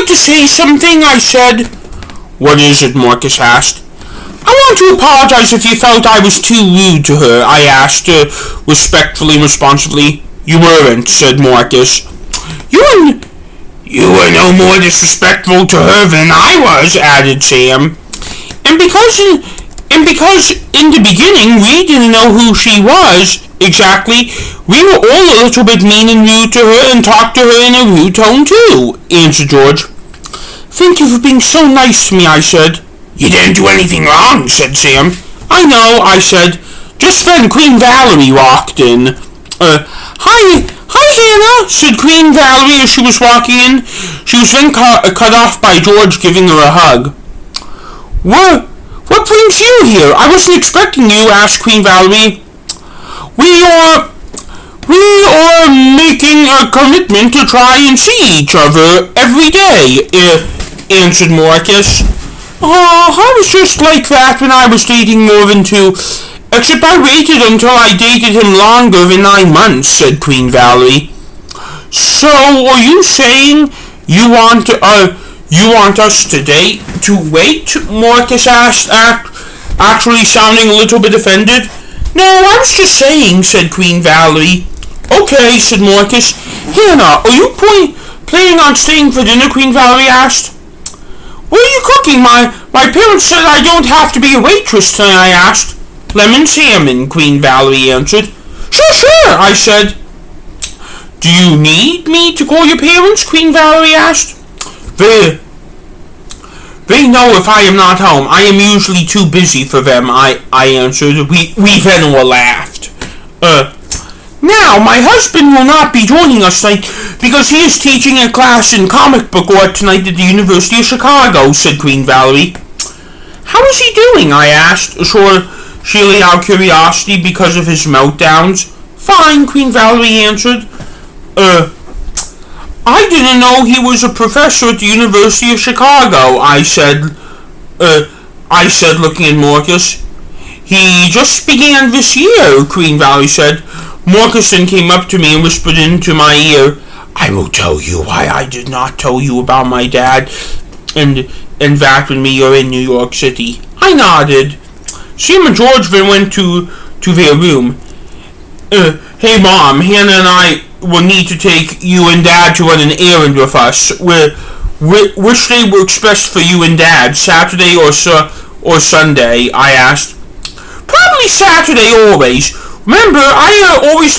like to say something, I said. What is it, Marcus asked. I want to apologize if you felt I was too rude to her, I asked her respectfully and responsibly. You weren't, said Marcus. You were no more disrespectful to her than I was, added Sam. And because in the beginning we didn't know who she was exactly, we were all a little bit mean and rude to her and talked to her in a rude tone too, answered George. Thank you for being so nice to me, I said. You didn't do anything wrong, said Sam. I know, I said. Just then Queen Valerie walked in. Hi, Anna, said Queen Valerie as she was walking in. She was then cut off by George giving her a hug. What brings you here? I wasn't expecting you, asked Queen Valerie. We are making a commitment to try and see each other every day, answered Marcus. Oh, I was just like that when I was dating more than two, except I waited until I dated him longer than 9 months, said Queen Valerie. So, are you saying you want us to wait? Marcus asked, actually sounding a little bit offended. No, I was just saying, said Queen Valerie. Okay, said Marcus. Hannah, are you planning on staying for dinner? Queen Valerie asked. What are you cooking? My parents said I don't have to be a waitress tonight, I asked. Lemon salmon, Queen Valerie answered. Sure, I said. Do you need me to call your parents? Queen Valerie asked. They know if I am not home. I am usually too busy for them, I answered. We then all laughed. Now, my husband will not be joining us tonight because he is teaching a class in comic book art tonight at the University of Chicago, said Queen Valerie. How is he doing? I asked, shielding out curiosity because of his meltdowns. Fine, Queen Valerie answered. I didn't know he was a professor at the University of Chicago, I said, looking at Marcus. He just began this year, Queen Valerie said. Marcus then came up to me and whispered into my ear, I will tell you why I did not tell you about my dad and that when we are in New York City. I nodded. Sam and George then went to their room. Hey Mom, Hannah and I will need to take you and Dad to run an errand with us. Which day works best for you and Dad, Saturday or Sunday? I asked. Probably Saturday always. Remember, I always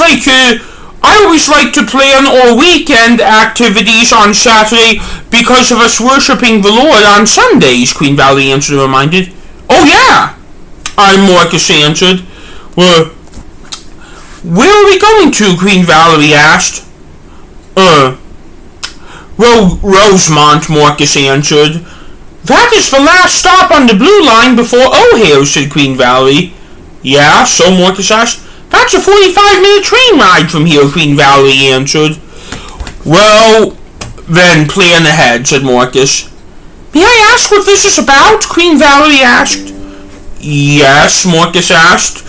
like to plan all weekend activities on Saturday because of us worshiping the Lord on Sundays, Queen Valerie answered and reminded. Oh yeah, Marcus answered. Where are we going to? Queen Valerie asked. Rosemont, Marcus answered. That is the last stop on the Blue Line before O'Hare, said Queen Valerie. Yeah, so Marcus asked. That's a 45-minute train ride from here, Queen Valerie answered. Well, then plan ahead, said Marcus. May I ask what this is about? Queen Valerie asked. Yes, Marcus asked.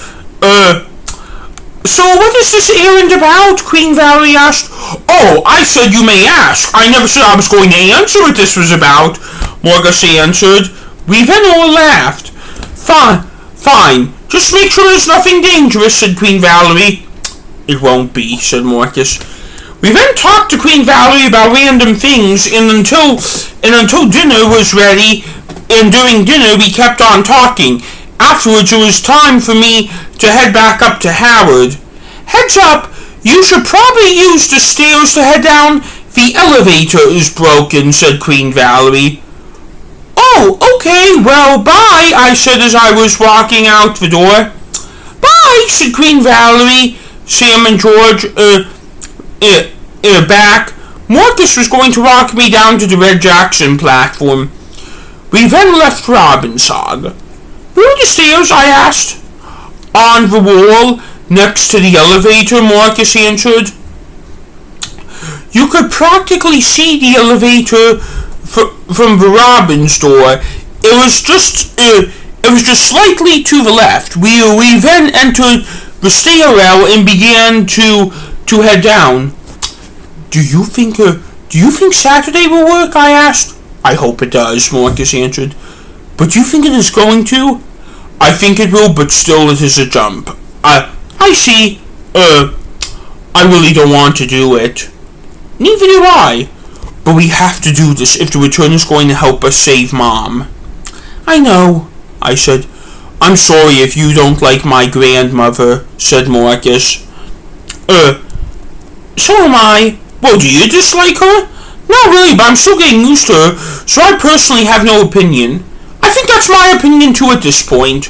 So what is this errand about? Queen Valerie asked. Oh, I said you may ask. I never said I was going to answer what this was about, Marcus answered. We then all laughed. Fine. Just make sure there's nothing dangerous, said Queen Valerie. It won't be, said Marcus. We then talked to Queen Valerie about random things, and until dinner was ready, and during dinner we kept on talking. Afterwards, it was time for me to head back up to Howard. Heads up, you should probably use the stairs to head down. The elevator is broken, said Queen Valerie. Oh, okay, well, bye, I said as I was walking out the door. Bye, said Queen Valerie. Sam and George, back. Marcus was going to walk me down to the Red Jackson platform. We then left Robbinsog. Where are the stairs? I asked. On the wall, next to the elevator, Marcus answered. You could practically see the elevator from the Robbins door. It was just slightly to the left. We then entered the stairwell and began to head down. Do you think Do you think Saturday will work? I asked. I hope it does, Marcus answered. But you think it is going to? I think it will, but still it is a jump. I see. I really don't want to do it. Neither do I. But we have to do this if the return is going to help us save Mom. I know, I said. I'm sorry if you don't like my grandmother, said Marcus. So am I. Well, do you dislike her? Not really, but I'm still getting used to her, so I personally have no opinion. I think that's my opinion too at this point.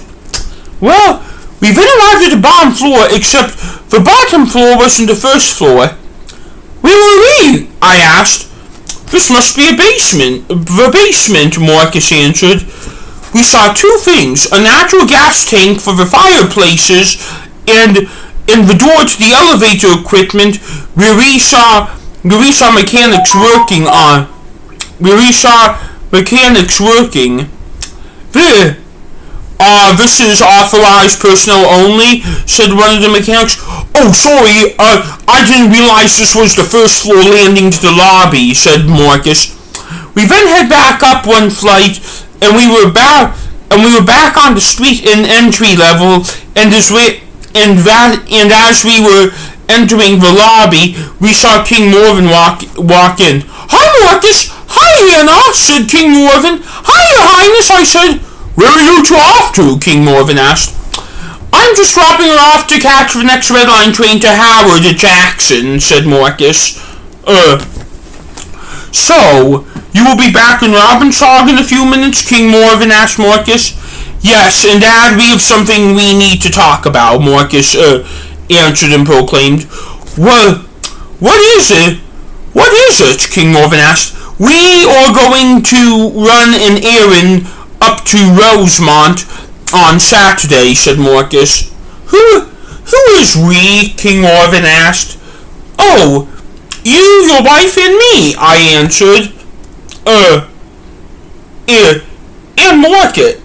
Well, we've been arrived at the bottom floor, except the bottom floor wasn't the first floor. Where were we? I asked. This must be a basement. The basement, Marcus answered. We saw two things, a natural gas tank for the fireplaces, and in the door to the elevator equipment, where we saw mechanics working on. This is authorized personnel only, said one of the mechanics. Oh, sorry, I didn't realize this was the first floor landing to the lobby, said Marcus. We then head back up one flight, and we were back on the street in entry level, and as we were entering the lobby, we saw King Morven walk in. Hi, Marcus! Hi, Anna, said King Morven. Hi, Your Highness, I said. Where are you two off to? King Morven asked. I'm just dropping her off to catch the next Red Line train to Howard at Jackson, said Marcus. So, you will be back in Robbinsog in a few minutes? King Morven asked Marcus. Yes, and Dad, we have something we need to talk about, Marcus answered and proclaimed. What is it? What is it? King Morven asked. We are going to run an errand up to Rosemont on Saturday, said Marcus. Who is we? King Morven asked. Oh, you, your wife, and me, I answered. And Marcus.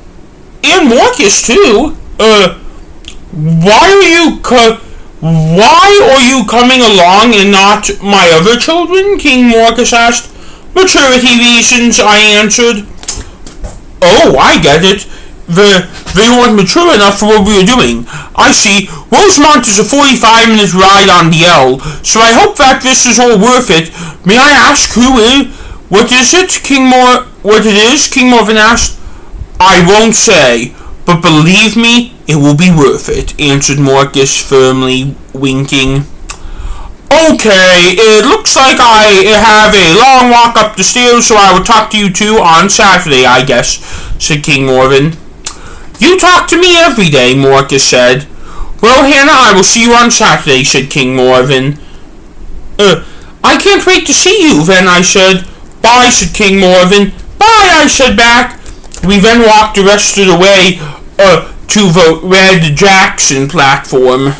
And Marcus, too. Why are you coming along and not my other children? King Marcus asked. Maturity reasons, I answered. Oh, I get it. They weren't mature enough for what we were doing. I see. Rosemont is a 45-minute ride on the L, so I hope that this is all worth it. May I ask what is it, what it is? King Morven asked. I won't say, but believe me, it will be worth it, answered Marcus firmly, winking. Okay, it looks like I have a long walk up the stairs, so I will talk to you two on Saturday, I guess, said King Morven. You talk to me every day, Marcus said. Well, Hannah, I will see you on Saturday, said King Morven. I can't wait to see you, then, I said. Bye, said King Morven. Bye, I said back. We then walked the rest of the way to the Red Jackson platform.